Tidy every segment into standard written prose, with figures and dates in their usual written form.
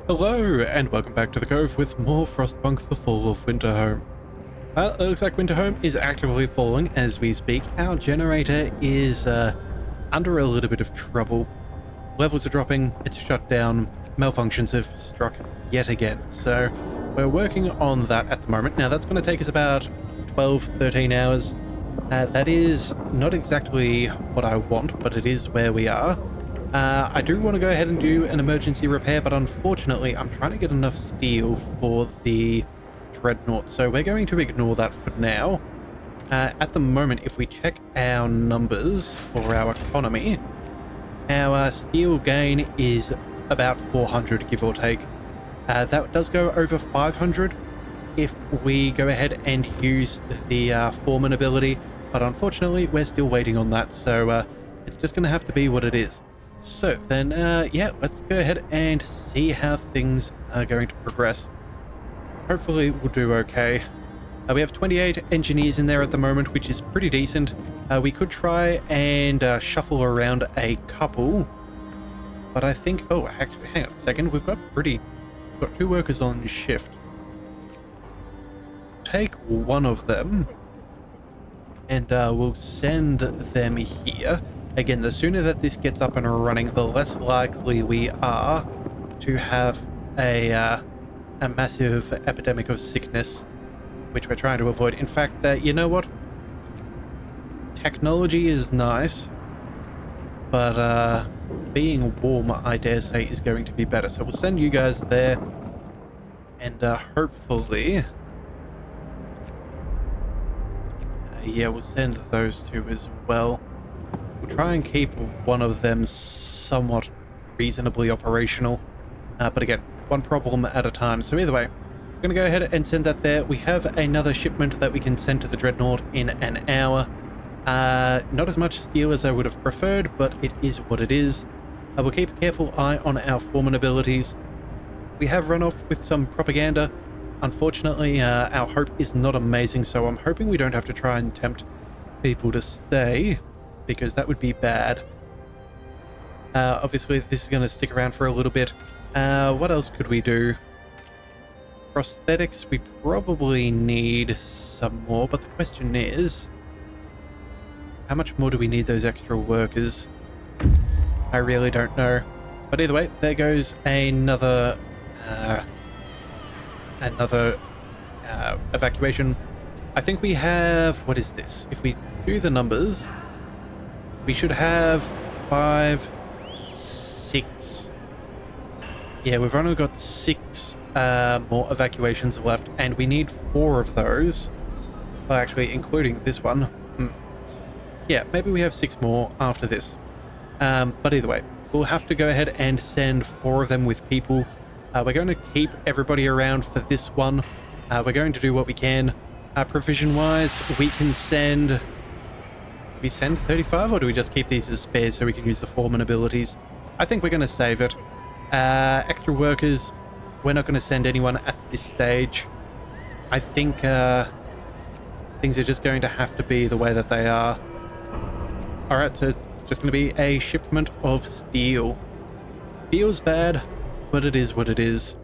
Hello, and welcome back to the Cove with more Frostpunk: The Fall of Winterhome. Well, it looks like Winterhome is actively falling as we speak. Our generator is under a little bit of trouble. Levels are dropping, it's shut down, malfunctions have struck yet again. So we're working on that at the moment. Now that's going to take us about 12-13 hours. That is not exactly what I want, but it is where we are. I do want to go ahead and do an emergency repair, but unfortunately I'm trying to get enough steel for the dreadnought, so we're going to ignore that for now. At the moment, if we check our numbers for our economy, our steel gain is about 400, give or take. That does go over 500 if we go ahead and use the foreman ability, but unfortunately we're still waiting on that, so it's just going to have to be what it is. So then, yeah, let's go ahead and see how things are going to progress. Hopefully we'll do okay. We have 28 engineers in there at the moment, which is pretty decent. We could try and shuffle around a couple, but I think, oh, actually, hang on a second, we've got 2 workers on shift. Take one of them, and we'll send them here. Again, the sooner that this gets up and running, the less likely we are to have a massive epidemic of sickness, which we're trying to avoid. In fact, you know what? Technology is nice, but being warm, I dare say, is going to be better. So we'll send you guys there, and hopefully... yeah, we'll send those two as well. We'll try and keep one of them somewhat reasonably operational, but again, one problem at a time. So either way, I'm going to go ahead and send that there. We have another shipment that we can send to the Dreadnought in an hour. Not as much steel as I would have preferred, but it is what it is. We'll keep a careful eye on our foreman abilities. We have run off with some propaganda. Unfortunately, our hope is not amazing, so I'm hoping we don't have to try and tempt people to stay, because that would be bad. Obviously, this is going to stick around for a little bit. What else could we do? Prosthetics, we probably need some more, but the question is, how much more do we need those extra workers? I really don't know. But either way, there goes another evacuation. I think we have, what is this? If we do the numbers, we should have 5, 6. Yeah, we've only got 6 more evacuations left, and we need 4 of those. Well, actually, including this one. Yeah, maybe we have 6 more after this. But either way, we'll have to go ahead and send 4 of them with people. We're going to keep everybody around for this one. We're going to do what we can. Provision-wise, we can send... Do we send 35, or do we just keep these as spares so we can use the foreman abilities? I think we're going to save it. Extra workers, we're not going to send anyone at this stage. I think things are just going to have to be the way that they are. Alright, so it's just going to be a shipment of steel. Feels bad, but it is what it is.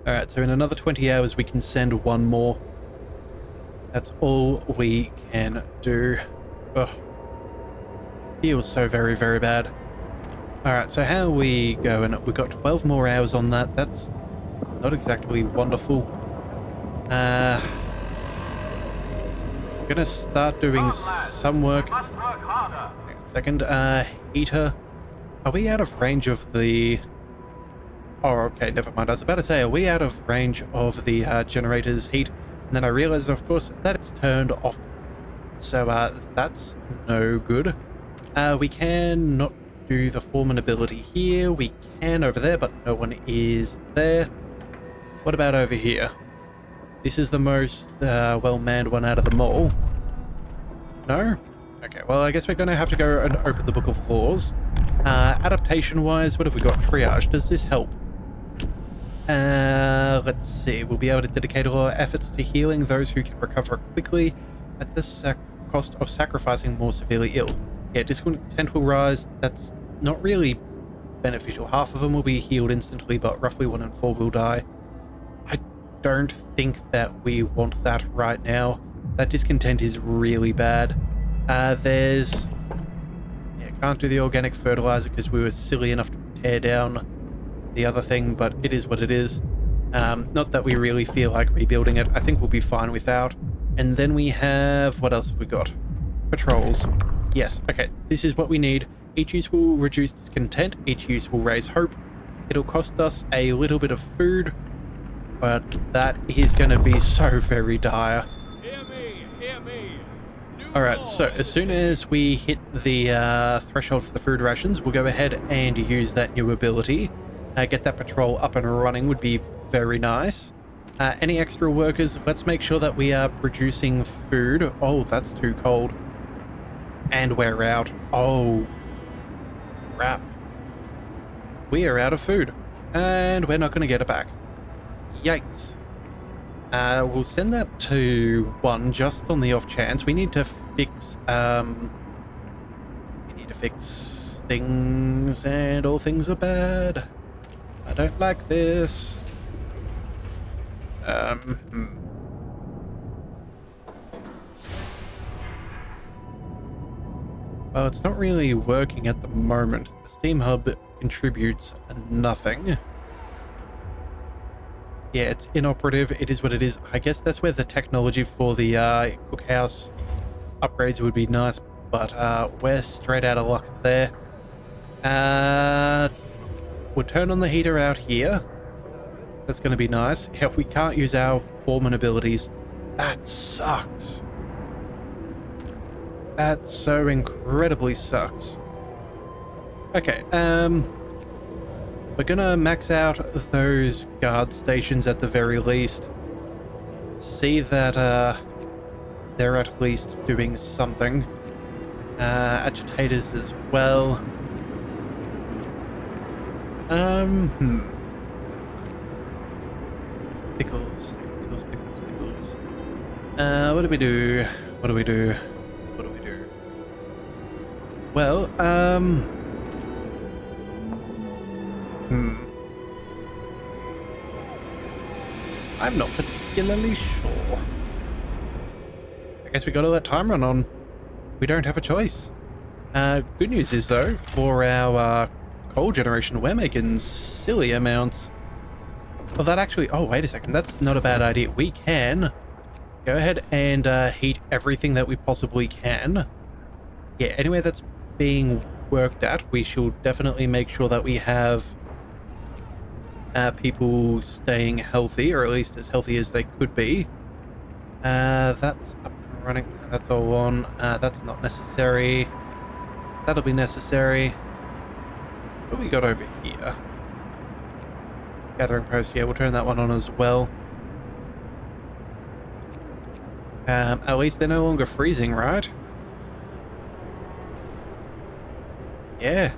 Alright, so in another 20 hours we can send 1 more. That's all we can do. Ugh. Feels so very, very bad. Alright, so how are we going? We've got 12 more hours on that. That's not exactly wonderful. Gonna start doing some work. Hang on a second. Heater. Are we out of range of the... Oh, okay, never mind. I was about to say, are we out of range of the generator's heat? And then I realized, of course, that it's turned off. So that's no good. We can not do the foreman ability here. We can over there, but no one is there. What about over here? This is the most well-manned one out of them all. No? Okay, well, I guess we're going to have to go and open the Book of Laws. Adaptation-wise, what have we got? Triage. Does this help? Let's see. We'll be able to dedicate all our efforts to healing those who can recover quickly at the cost of sacrificing more severely ill. Yeah, discontent will rise. That's not really beneficial. Half of them will be healed instantly, but roughly 1 in 4 will die. I don't think that we want that right now. That discontent is really bad. There's... Yeah, can't do the organic fertilizer because we were silly enough to tear down the other thing, but it is what it is. Not that we really feel like rebuilding it. I think we'll be fine without. And then we have... What else have we got? Patrols. Yes, okay. This is what we need. Each use will reduce discontent. Each use will raise hope. It'll cost us a little bit of food, but that is going to be so very dire. Hear me, hear me. Alright, so as soon as we hit the threshold for the food rations, we'll go ahead and use that new ability. Get that patrol up and running would be very nice. Any extra workers, let's make sure that we are producing food. Oh, that's too cold. And we're out. Oh, crap. We are out of food. And we're not going to get it back. Yikes. We'll send that to 1 just on the off chance. We need to fix... we need to fix things, and all things are bad. I don't like this. Well, it's not really working at the moment. The Steam Hub contributes nothing. Yeah, it's inoperative. It is what it is. I guess that's where the technology for the cookhouse upgrades would be nice, but we're straight out of luck there. We'll turn on the heater out here. That's going to be nice. Yeah, we can't use our foreman abilities. That sucks. That so incredibly sucks. Okay, we're gonna max out those guard stations at the very least. See that they're at least doing something. Agitators as well. Pickles. What do we do? Well, I'm not particularly sure. I guess we gotta let time run on. We don't have a choice. Good news is, though, for our coal generation, we're making silly amounts. Well, that actually... Oh, wait a second. That's not a bad idea. We can go ahead and heat everything that we possibly can. Yeah, anyway, that's being worked at. We should definitely make sure that we have people staying healthy, or at least as healthy as they could be. That's up and running. That's all on. That's not necessary. That'll be necessary. What do we got over here? Gathering post. Yeah, we'll turn that one on as well. At least they're no longer freezing, right? Yeah.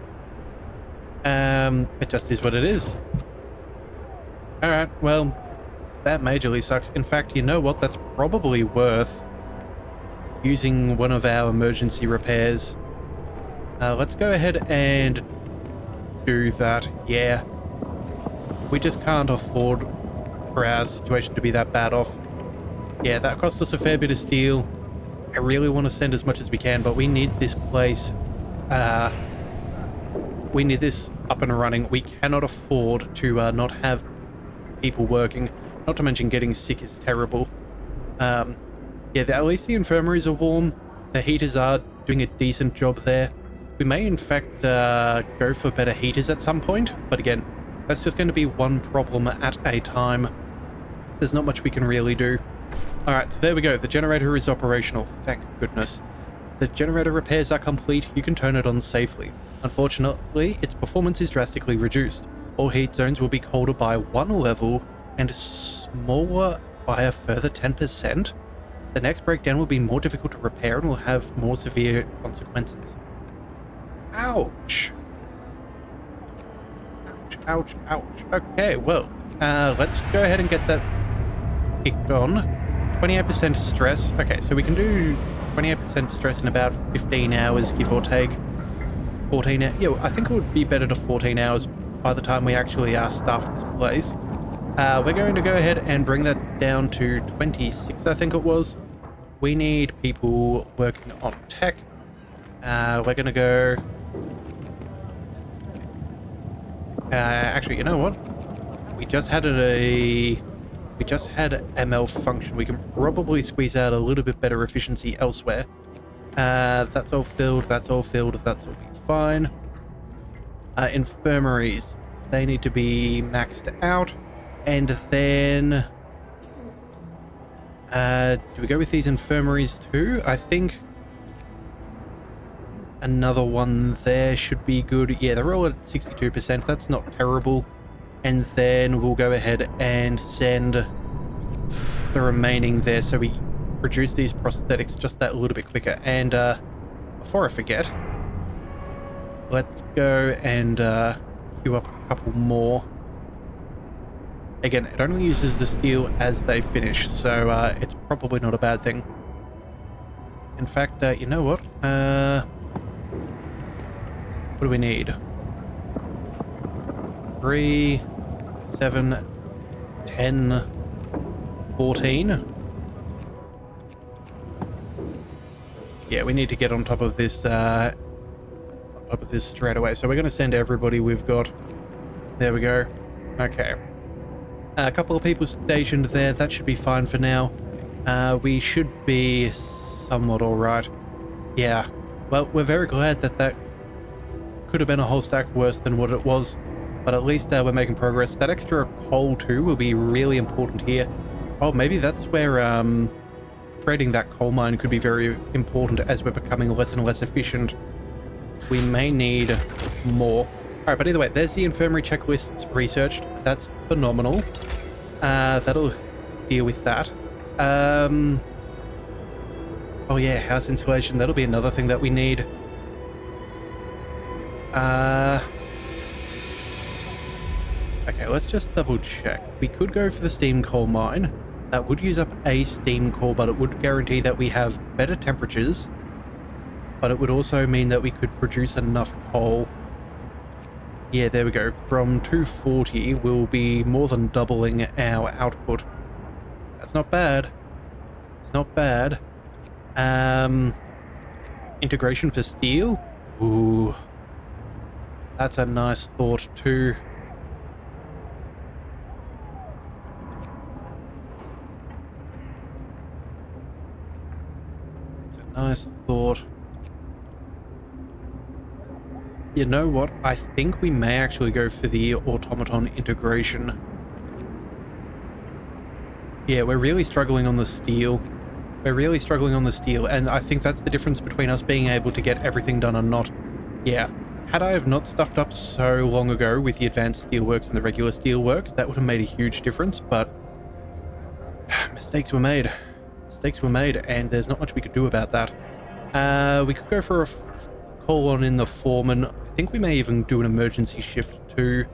It just is what it is. Alright, well, that majorly sucks. In fact, you know what? That's probably worth using one of our emergency repairs. Let's go ahead and do that. Yeah. We just can't afford for our situation to be that bad off. Yeah, that cost us a fair bit of steel. I really want to send as much as we can, but we need this place... we need this up and running. We cannot afford to not have people working. Not to mention getting sick is terrible. Yeah, at least the infirmaries are warm. The heaters are doing a decent job there. We may in fact go for better heaters at some point, but again, that's just going to be one problem at a time. There's not much we can really do. Alright, so there we go. The generator is operational. Thank goodness. The generator repairs are complete. You can turn it on safely. Unfortunately, its performance is drastically reduced. All heat zones will be colder by 1 level and smaller by a further 10%. The next breakdown will be more difficult to repair and will have more severe consequences. Ouch. Ouch, ouch. Okay, well, let's go ahead and get that kicked on. 28% stress. Okay, so we can do 28% stress in about 15 hours, give or take. 14 hours. Yeah, I think it would be better to 14 hours by the time we actually staff this place. We're going to go ahead and bring that down to 26, I think it was. We need people working on tech. We're going to go... actually, you know what? We just had a malfunction. We can probably squeeze out a little bit better efficiency elsewhere. That's all filled. That's all filled. That's all be fine. Infirmaries. They need to be maxed out. And then... do we go with these infirmaries too? I think... another one there should be good. Yeah, they're all at 62%. That's not terrible. And then we'll go ahead and send the remaining there so we produce these prosthetics just that little bit quicker. And before I forget, let's go and queue up a couple more. Again, it only uses the steel as they finish, so it's probably not a bad thing. In fact, you know what? What do we need? 3, 7, 10, 14. Yeah, we need to get on top of this straight away. So we're going to send everybody we've got. There we go. Okay. A couple of people stationed there. That should be fine for now. We should be somewhat all right. Yeah. Well, we're very glad that could have been a whole stack worse than what it was. But at least we're making progress. That extra coal too will be really important here. Oh, maybe that's where creating that coal mine could be very important as we're becoming less and less efficient. We may need more. Alright, but either way, there's the infirmary checklists researched. That's phenomenal. That'll deal with that. Oh yeah, house insulation. That'll be another thing that we need. Okay, let's just double check. We could go for the steam coal mine. That would use up a steam core, but it would guarantee that we have better temperatures. But it would also mean that we could produce enough coal. Yeah, there we go. From 240, we'll be more than doubling our output. That's not bad. It's not bad. Integration for steel? Ooh. That's a nice thought too. Nice thought. You know what? I think we may actually go for the automaton integration. Yeah, we're really struggling on the steel. We're really struggling on the steel, and I think that's the difference between us being able to get everything done or not. Yeah. Had I have not stuffed up so long ago with the advanced steelworks and the regular steelworks, that would have made a huge difference, but mistakes were made. Mistakes were made, and there's not much we could do about that. We could go for a call on in the foreman. I think we may even do an emergency shift too.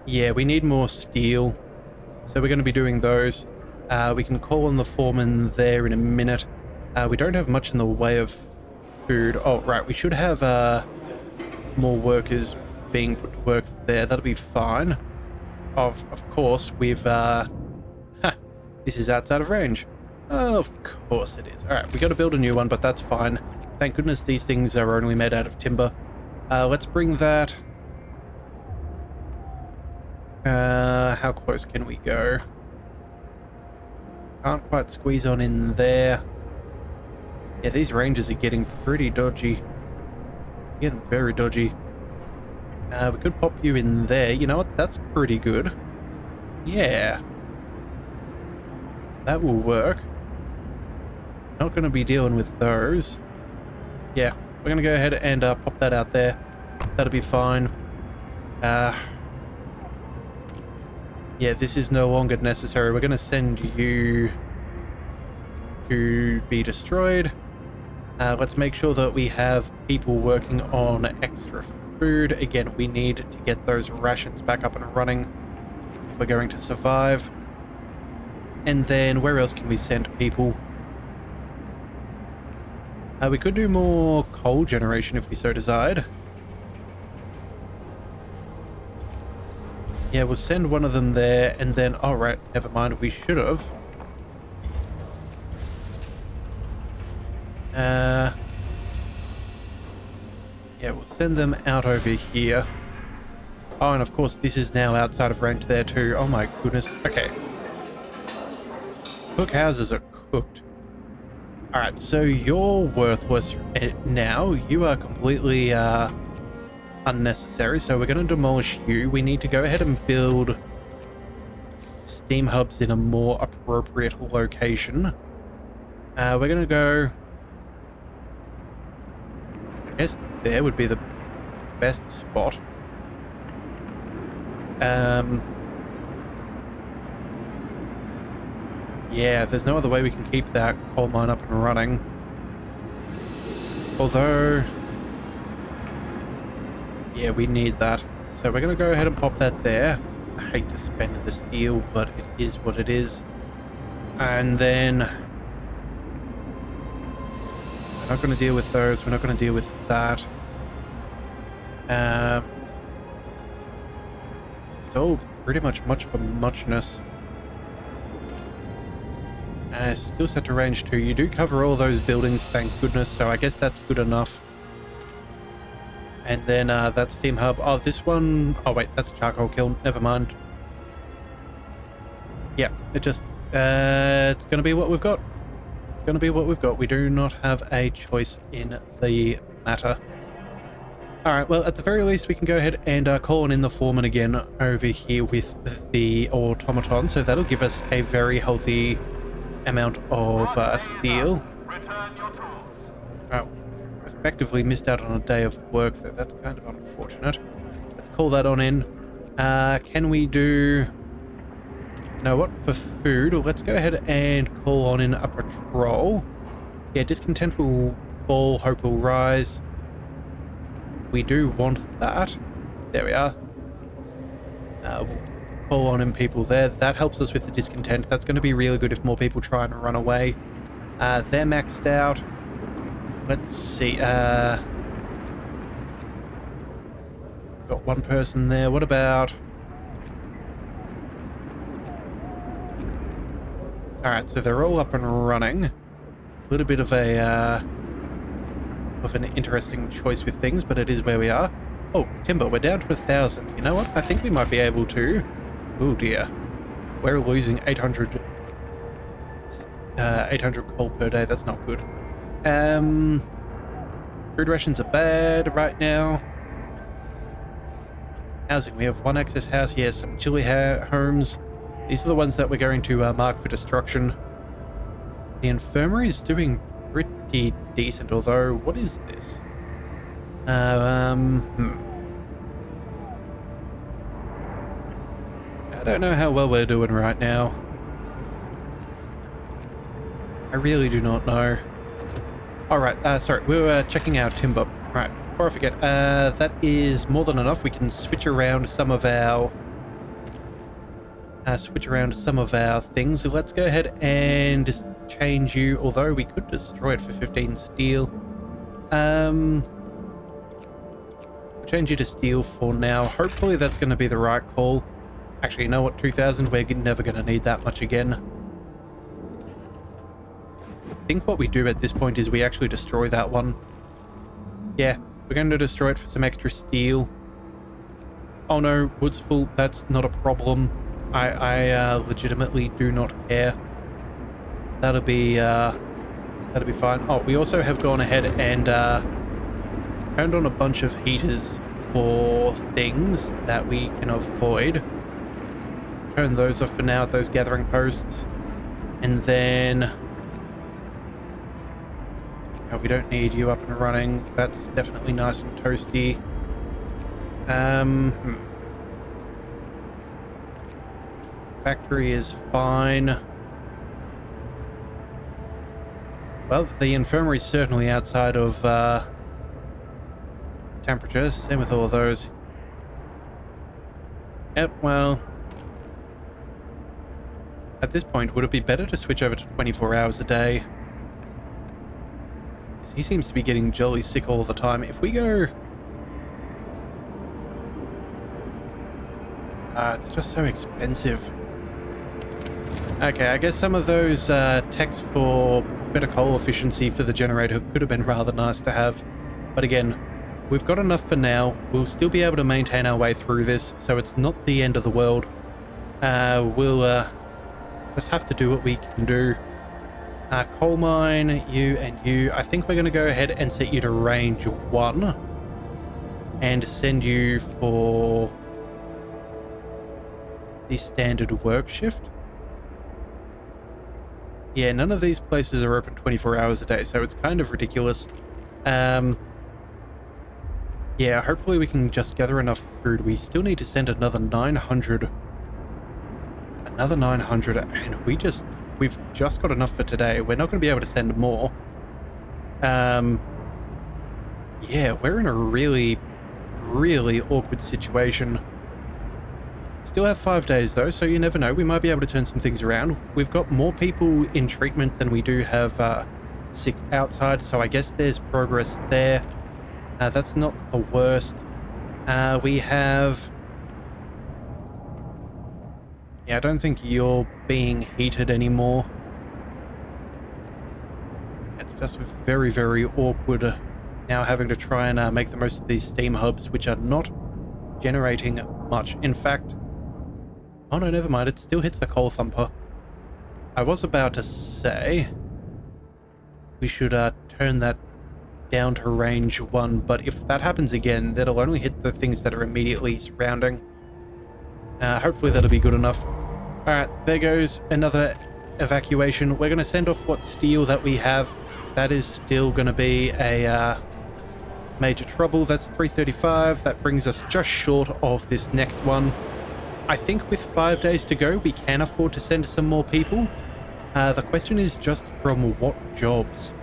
Yeah, we need more steel, so we're going to be doing those. We can call on the foreman there in a minute. We don't have much in the way of food. Oh, right, we should have more workers being put to work there. That'll be fine. Of course, we've this is outside of range. Of course it is. Alright, we got to build a new one, but that's fine. Thank goodness these things are only made out of timber. Let's bring that. How close can we go? Can't quite squeeze on in there. Yeah, these ranges are getting pretty dodgy. Getting very dodgy. We could pop you in there. You know what? That's pretty good. Yeah. That will work. Not going to be dealing with those. Yeah, we're going to go ahead and pop that out there. That'll be fine. Yeah, this is no longer necessary. We're going to send you to be destroyed. Let's make sure that we have people working on extra food. Again, we need to get those rations back up and running if we're going to survive. And then where else can we send people? We could do more coal generation if we so desired. Yeah, we'll send one of them there, and then... Oh, right, never mind, we should have. Yeah, we'll send them out over here. Oh, and of course, this is now outside of range there too. Oh my goodness. Okay. Cook houses are cooked. Alright, so you're worthless now. You are completely unnecessary, so we're going to demolish you. We need to go ahead and build steam hubs in a more appropriate location. We're going to go... I guess there would be the best spot. Yeah, there's no other way we can keep that coal mine up and running. Although... Yeah, we need that. So we're going to go ahead and pop that there. I hate to spend the steel, but it is what it is. And then... We're not going to deal with those. We're not going to deal with that. It's all pretty much for muchness. Still set to range 2. You do cover all those buildings, thank goodness, so I guess that's good enough. And then that steam hub. Oh, this one... Oh, wait, that's a charcoal kiln. Never mind. Yeah, it just... it's going to be what we've got. It's going to be what we've got. We do not have a choice in the matter. Alright, well, at the very least, we can go ahead and call in the foreman again over here with the automaton. So that'll give us a very healthy amount of steel. Effectively missed out on a day of work, though. That's kind of unfortunate. Let's call that on in. Can we do... You know what? For food, let's go ahead and call on in a patrol. Yeah, discontent will fall, hope will rise. We do want that. There we are. We'll call on in people there. That helps us with the discontent. That's going to be really good if more people try and run away. They're maxed out. Let's see. Got one person there. What about... Alright, so they're all up and running. A little bit of a... of an interesting choice with things, but it is where we are. Oh, timber, we're down to 1,000. You know what? I think we might be able to... Oh dear. We're losing 800 coal per day. That's not good. Food rations are bad right now. Housing, we have one access house. Yes, some chilly homes. These are the ones that we're going to mark for destruction. The infirmary is doing pretty decent, although, what is this? I don't know how well we're doing right now. I really do not know. Alright, sorry, we were checking our timber. Right, before I forget, that is more than enough. We can switch around some of our... things. So let's go ahead and just change you, although we could destroy it for 15 steel. Change you to steel for now. Hopefully that's going to be the right call. Actually, you know what, 2,000, we're never going to need that much again. I think what we do at this point is we actually destroy that one. Yeah, we're going to destroy it for some extra steel. Oh no, wood's full. That's not a problem. I legitimately do not care. That'll be fine. Oh, we also have gone ahead and turned on a bunch of heaters for things that we can avoid. Turn those off for now, those gathering posts. And then... Oh, we don't need you up and running. That's definitely nice and toasty. Factory is fine. Well, the infirmary is certainly outside of temperature. Same with all of those. Yep, well... At this point, would it be better to switch over to 24 hours a day? He seems to be getting jolly sick all the time. If we go... it's just so expensive. Okay, I guess some of those techs for better coal efficiency for the generator could have been rather nice to have. But again, we've got enough for now. We'll still be able to maintain our way through this, so it's not the end of the world. We'll just have to do what we can do. Coal mine, you and you. I think we're going to go ahead and set you to range 1 and send you for the standard work shift. Yeah, none of these places are open 24 hours a day, so it's kind of ridiculous. Yeah, hopefully we can just gather enough food. We still need to send another 900. Another 900, and we've just got enough for today. We're not going to be able to send more. Yeah, we're in a really, really awkward situation. Still have 5 days though, so you never know. We might be able to turn some things around. We've got more people in treatment than we do have sick outside, so I guess there's progress there. That's not the worst. We have... Yeah, I don't think you're being heated anymore. It's just very, very awkward now having to try and make the most of these steam hubs, which are not generating much. In fact... Oh no, never mind. It still hits the coal thumper. I was about to say we should turn that down to range 1, but if that happens again, that'll only hit the things that are immediately surrounding. Hopefully that'll be good enough. Alright, there goes another evacuation. We're going to send off what steel that we have. That is still going to be a major trouble. That's 335. That brings us just short of this next one. I think with 5 days to go, we can afford to send some more people. The question is just from what jobs?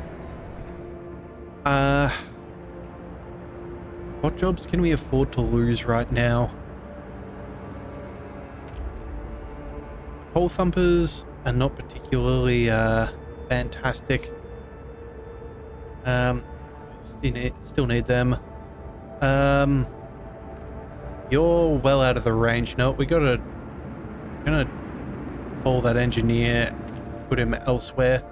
What jobs can we afford to lose right now? Coal thumpers are not particularly fantastic. Still need them. You're well out of the range. No, we gotta... gonna call that engineer, put him elsewhere.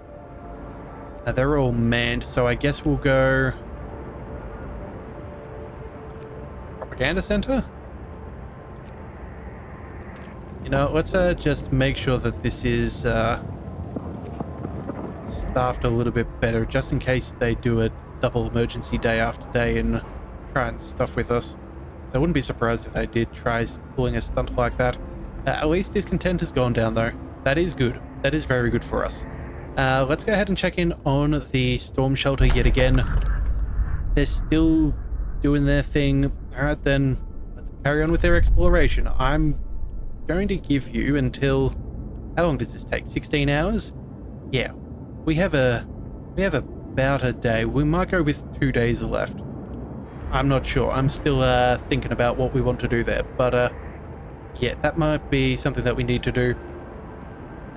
They're all manned, so I guess we'll go... Propaganda center? You know, let's just make sure that this is staffed a little bit better, just in case they do a double emergency day after day and try and stuff with us. So I wouldn't be surprised if they did try pulling a stunt like that. At least discontent has gone down though. That is good. That is very good for us. Let's go ahead and check in on the storm shelter yet again. They're still doing their thing. Alright then, let them carry on with their exploration. I'm going to give you until... How long does this take? 16 hours? Yeah. We have about a day. We might go with 2 days left. I'm not sure. I'm still thinking about what we want to do there. But yeah, that might be something that we need to do.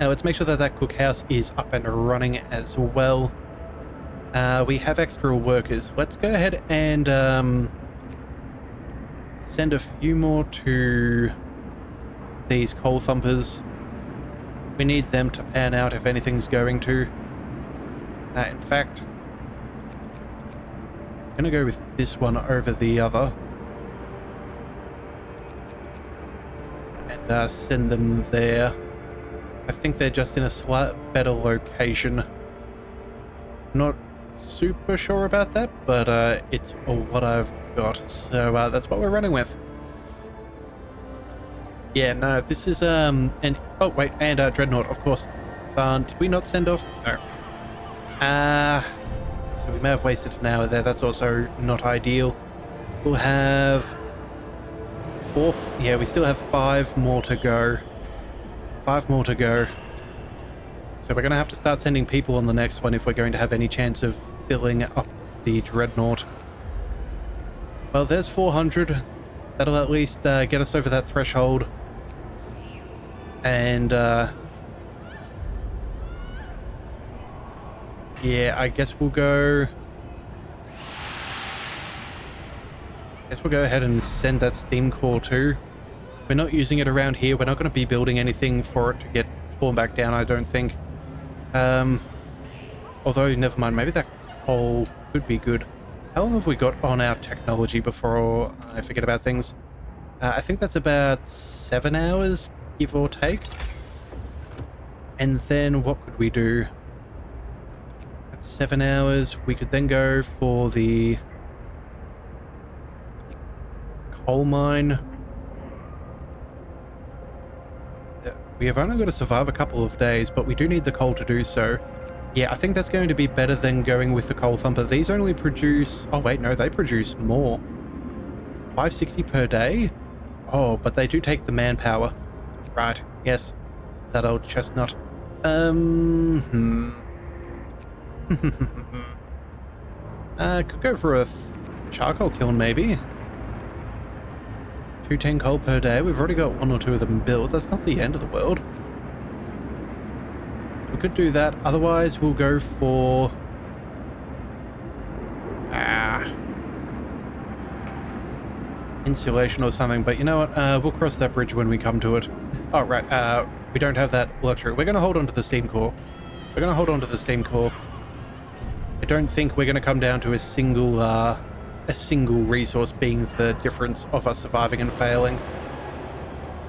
Now let's make sure that that cookhouse is up and running as well. We have extra workers. Let's go ahead and send a few more to these coal thumpers. We need them to pan out if anything's going to. In fact, I'm going to go with this one over the other. And send them there. I think they're just in a slight better location. Not super sure about that, but it's what I've got. So that's what we're running with. Yeah, no, this is, and, oh, wait, and Dreadnought, of course. Did we not send off? No. So we may have wasted an hour there. That's also not ideal. We'll have yeah, we still have 5 more to go. 5 more to go. So we're going to have to start sending people on the next one if we're going to have any chance of filling up the Dreadnought. Well, there's 400. That'll at least get us over that threshold. And yeah, I guess we'll go Guess we'll go ahead and send that steam core too. We're not using it around here. We're not going to be building anything for it to get torn back down, I don't think. Although, never mind, maybe that coal could be good. How long have we got on our technology before I forget about things? I think that's about 7 hours, give or take. And then what could we do? At 7 hours, we could then go for the coal mine. We have only got to survive a couple of days, but we do need the coal to do so. Yeah, I think that's going to be better than going with the coal thumper. These only produce... Oh, wait, no, they produce more. 560 per day? Oh, but they do take the manpower. Right, yes. That old chestnut. Could go for a charcoal kiln, maybe. 210 coal per day. We've already got 1 or 2 of them built. That's not the end of the world. We could do that. Otherwise, we'll go for... insulation or something. But you know what? We'll cross that bridge when we come to it. Oh, right. We don't have that luxury. We're going to hold on to the steam core. We're going to hold on to the steam core. I don't think we're going to come down to a single resource being the difference of us surviving and failing.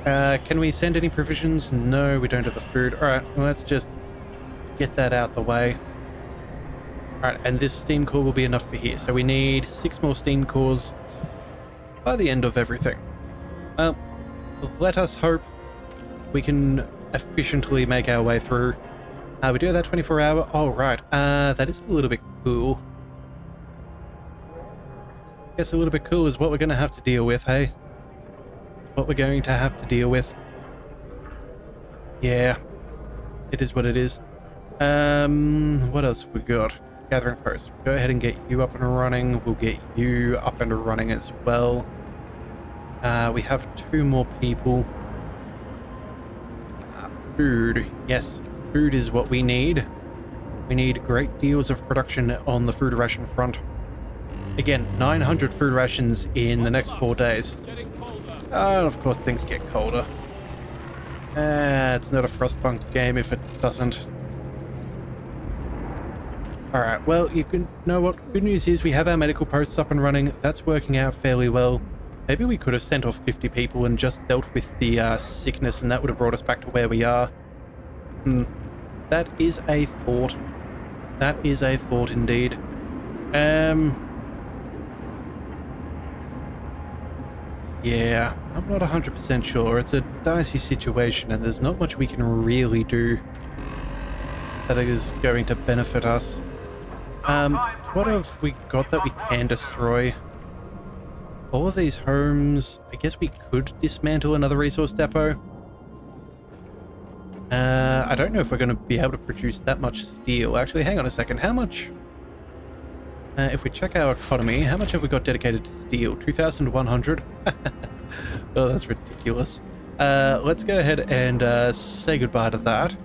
Can we send any provisions? No, we don't have the food. Alright, well, let's just get that out the way. Alright, and this steam core will be enough for here. So we need 6 more steam cores by the end of everything. Well, let us hope we can efficiently make our way through. We do have that 24-hour. Oh, right. That is a little bit cool. Guess a little bit cool is what we're going to have to deal with, hey? What we're going to have to deal with. Yeah. It is what it is. What else have we got? Gathering post. Go ahead and get you up and running. We'll get you up and running as well. We have 2 more people. Food. Yes, food is what we need. We need great deals of production on the food ration front. Again, 900 food rations in the next 4 days. And of course things get colder. It's not a Frostpunk game if it doesn't. Alright, well, you can know what? Good news is we have our medical posts up and running. That's working out fairly well. Maybe we could have sent off 50 people and just dealt with the sickness, and that would have brought us back to where we are. That is a thought. That is a thought indeed. Yeah, I'm not 100% sure. It's a dicey situation and there's not much we can really do that is going to benefit us. What have we got that we can destroy? All of these homes, I guess we could dismantle another resource depot. I don't know if we're going to be able to produce that much steel. Actually, hang on a second. How much... if we check our economy, how much have we got dedicated to steel? 2,100? Oh, that's ridiculous. Let's go ahead and say goodbye to that.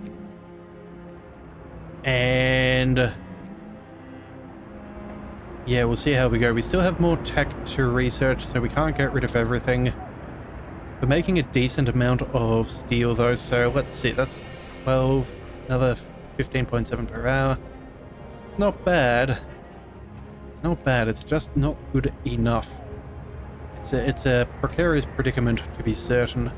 And... yeah, we'll see how we go. We still have more tech to research, so we can't get rid of everything. We're making a decent amount of steel, though, so let's see. That's 12, another 15.7 per hour. It's not bad. It's not bad. It's just not good enough. It's a precarious predicament, to be certain.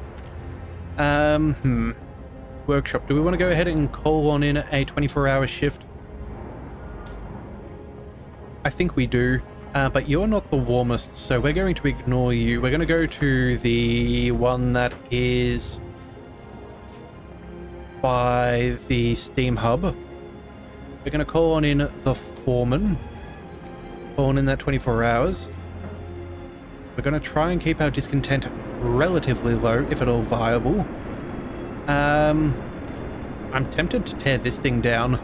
Workshop. Do we want to go ahead and call on in a 24-hour shift? I think we do, but you're not the warmest, so we're going to ignore you. We're going to go to the one that is by the steam hub. We're going to call on in the foreman. Call on in that 24 hours. We're going to try and keep our discontent relatively low, if at all viable. I'm tempted to tear this thing down.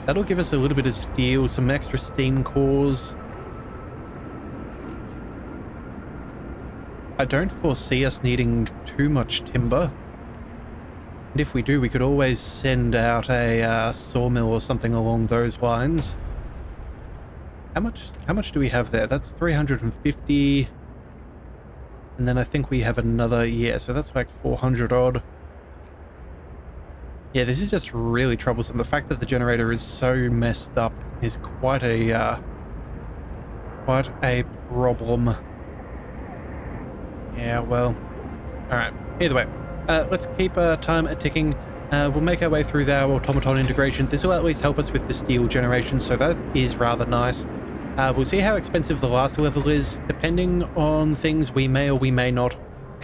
That'll give us a little bit of steel, some extra steam cores. I don't foresee us needing too much timber. And if we do, we could always send out a sawmill or something along those lines. How much do we have there? That's 350. And then I think we have another, yeah, so that's like 400 odd. Yeah, this is just really troublesome. The fact that the generator is so messed up is quite a problem. Yeah, well, alright. Either way, let's keep time ticking. We'll make our way through our automaton integration. This will at least help us with the steel generation, so that is rather nice. We'll see how expensive the last level is. Depending on things, we may or we may not.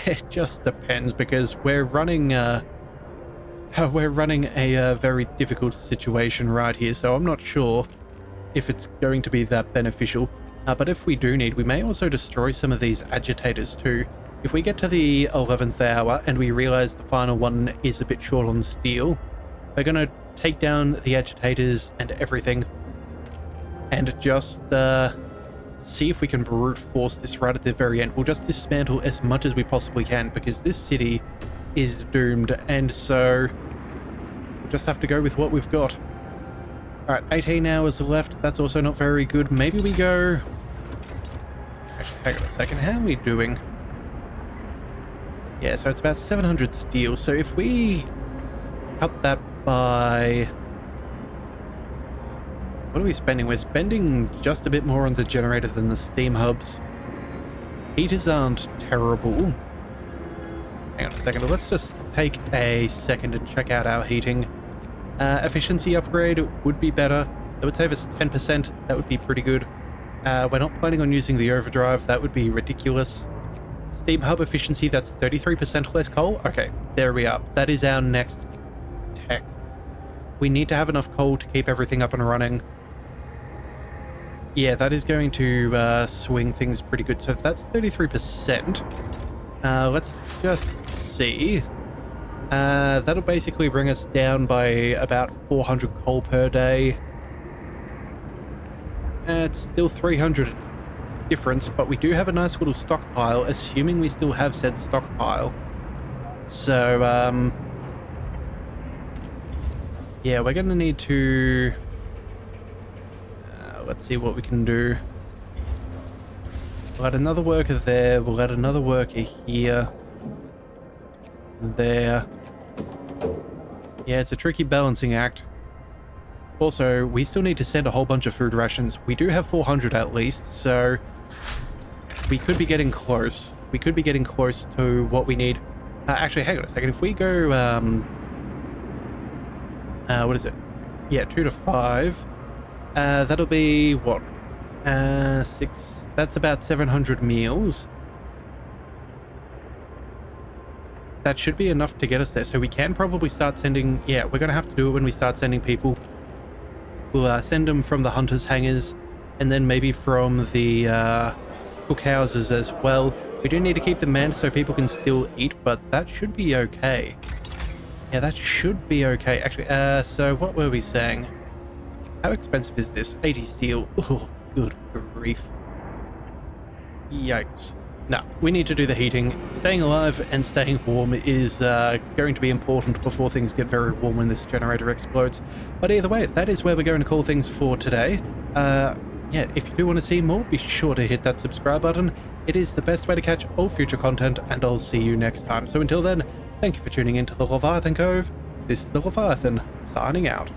It just depends, because we're running a very difficult situation right here, so I'm not sure if it's going to be that beneficial. But if we do need, we may also destroy some of these agitators too. If we get to the 11th hour and we realize the final one is a bit short on steel, we're going to take down the agitators and everything and just see if we can brute force this right at the very end. We'll just dismantle as much as we possibly can, because this city is doomed, and so we'll just have to go with what we've got. Alright, 18 hours left. That's also not very good. Maybe we go... Actually, hang on a second. How are we doing? Yeah, so it's about 700 steel. So if we cut that by... What are we spending? We're spending just a bit more on the generator than the steam hubs. Heaters aren't terrible. Hang on a second. Let's just take a second and check out our heating. Efficiency upgrade would be better. That would save us 10%. That would be pretty good. We're not planning on using the overdrive. That would be ridiculous. Steam hub efficiency, that's 33% less coal. Okay, there we are. That is our next tech. We need to have enough coal to keep everything up and running. Yeah, that is going to swing things pretty good. So that's 33%. Let's just see. That'll basically bring us down by about 400 coal per day. It's still 300 difference, but we do have a nice little stockpile, assuming we still have said stockpile. So, yeah, we're going to need to... let's see what we can do. We'll add another worker there. We'll add another worker here. There. Yeah, it's a tricky balancing act. Also, we still need to send a whole bunch of food rations. We do have 400 at least, so we could be getting close. We could be getting close to what we need. Actually, hang on a second. If we go, what is it? Yeah, 2 to 5. That'll be what? 6. That's about 700 meals. That should be enough to get us there. So we can probably start sending... Yeah, we're going to have to do it when we start sending people. We'll send them from the hunters' hangars, and then maybe from the cookhouses as well. We do need to keep them manned so people can still eat, but that should be okay. Yeah, that should be okay. Actually, so what were we saying? How expensive is this? 80 steel. Oh, good grief. Yikes. No, we need to do the heating. Staying alive and staying warm is going to be important before things get very warm when this generator explodes. But either way, that is where we're going to call things for today. Yeah, if you do want to see more, be sure to hit that subscribe button. It is the best way to catch all future content, and I'll see you next time. So until then, thank you for tuning into the Leviathan Cove. This is the Leviathan, signing out.